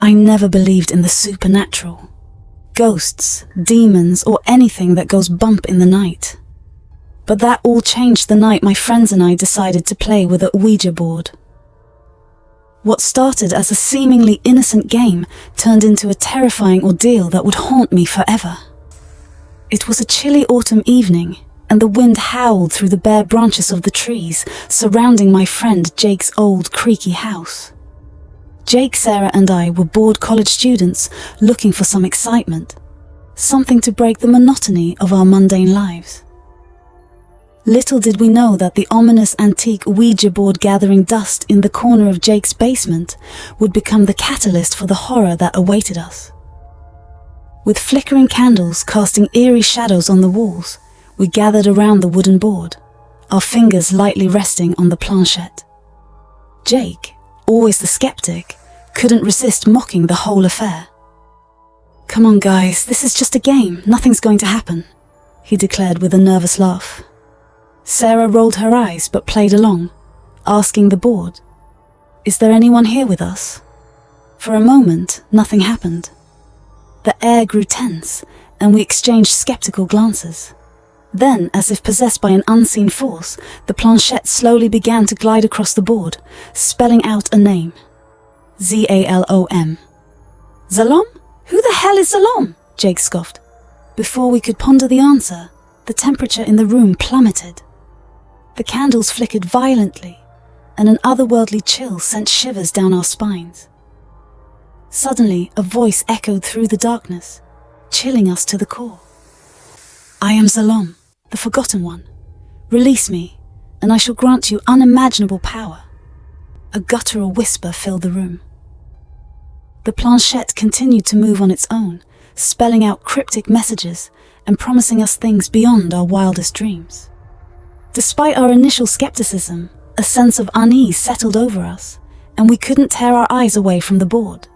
I never believed in the supernatural. Ghosts, demons, or anything that goes bump in the night. But that all changed the night my friends and I decided to play with a Ouija board. What started as a seemingly innocent game turned into a terrifying ordeal that would haunt me forever. It was a chilly autumn evening, and the wind howled through the bare branches of the trees surrounding my friend Jake's old creaky house. Jake, Sarah, and I were bored college students looking for some excitement, something to break the monotony of our mundane lives. Little did we know that the ominous antique Ouija board gathering dust in the corner of Jake's basement would become the catalyst for the horror that awaited us. With flickering candles casting eerie shadows on the walls, we gathered around the wooden board, our fingers lightly resting on the planchette. Jake, always the skeptic, couldn't resist mocking the whole affair. "Come on guys, this is just a game, nothing's going to happen," he declared with a nervous laugh. Sarah rolled her eyes but played along, asking the board, "Is there anyone here with us?" For a moment, nothing happened. The air grew tense, and we exchanged skeptical glances. Then, as if possessed by an unseen force, the planchette slowly began to glide across the board, spelling out a name. Zalom. "Zalom? Who the hell is Zalom?" Jake scoffed. Before we could ponder the answer, the temperature in the room plummeted. The candles flickered violently, and an otherworldly chill sent shivers down our spines. Suddenly, a voice echoed through the darkness, chilling us to the core. "I am Zalom, the Forgotten One. Release me, and I shall grant you unimaginable power." A guttural whisper filled the room. The planchette continued to move on its own, spelling out cryptic messages and promising us things beyond our wildest dreams. Despite our initial skepticism, a sense of unease settled over us, and we couldn't tear our eyes away from the board.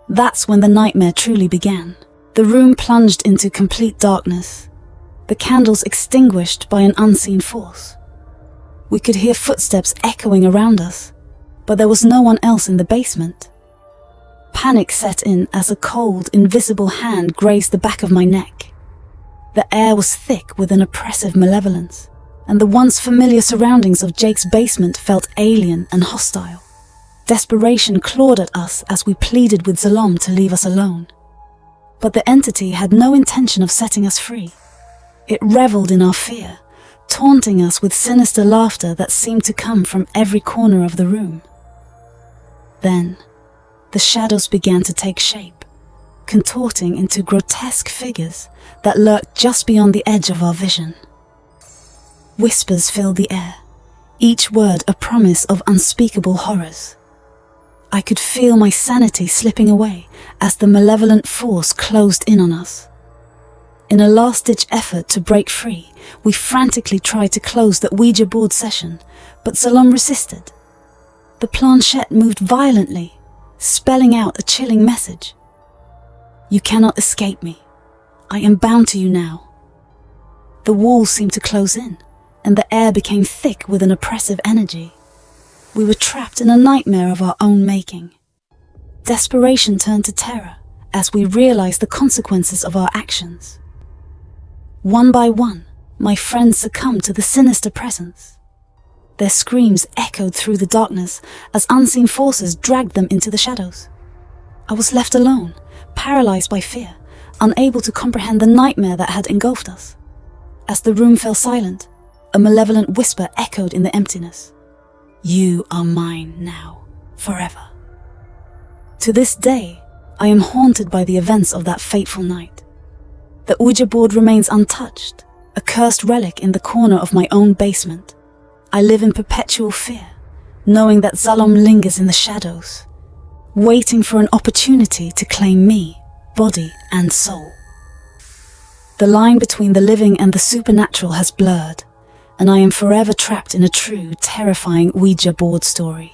That's when the nightmare truly began. The room plunged into complete darkness, the candles extinguished by an unseen force. We could hear footsteps echoing around us, but there was no one else in the basement. Panic set in as a cold, invisible hand grazed the back of my neck. The air was thick with an oppressive malevolence, and the once familiar surroundings of Jake's basement felt alien and hostile. Desperation clawed at us as we pleaded with Zalom to leave us alone. But the entity had no intention of setting us free. It reveled in our fear, taunting us with sinister laughter that seemed to come from every corner of the room. Then, the shadows began to take shape, contorting into grotesque figures that lurked just beyond the edge of our vision. Whispers filled the air, each word a promise of unspeakable horrors. I could feel my sanity slipping away as the malevolent force closed in on us. In a last-ditch effort to break free, we frantically tried to close the Ouija board session, but Zalom resisted. The planchette moved violently, spelling out a chilling message. "You cannot escape me. I am bound to you now." The walls seemed to close in, and the air became thick with an oppressive energy. We were trapped in a nightmare of our own making. Desperation turned to terror as we realized the consequences of our actions. One by one, my friends succumbed to the sinister presence. Their screams echoed through the darkness as unseen forces dragged them into the shadows. I was left alone, paralyzed by fear, unable to comprehend the nightmare that had engulfed us. As the room fell silent, a malevolent whisper echoed in the emptiness. "You are mine now, forever." To this day, I am haunted by the events of that fateful night. The Ouija board remains untouched, a cursed relic in the corner of my own basement. I live in perpetual fear, knowing that Zalom lingers in the shadows, waiting for an opportunity to claim me, body and soul. The line between the living and the supernatural has blurred, and I am forever trapped in a true, terrifying Ouija board story.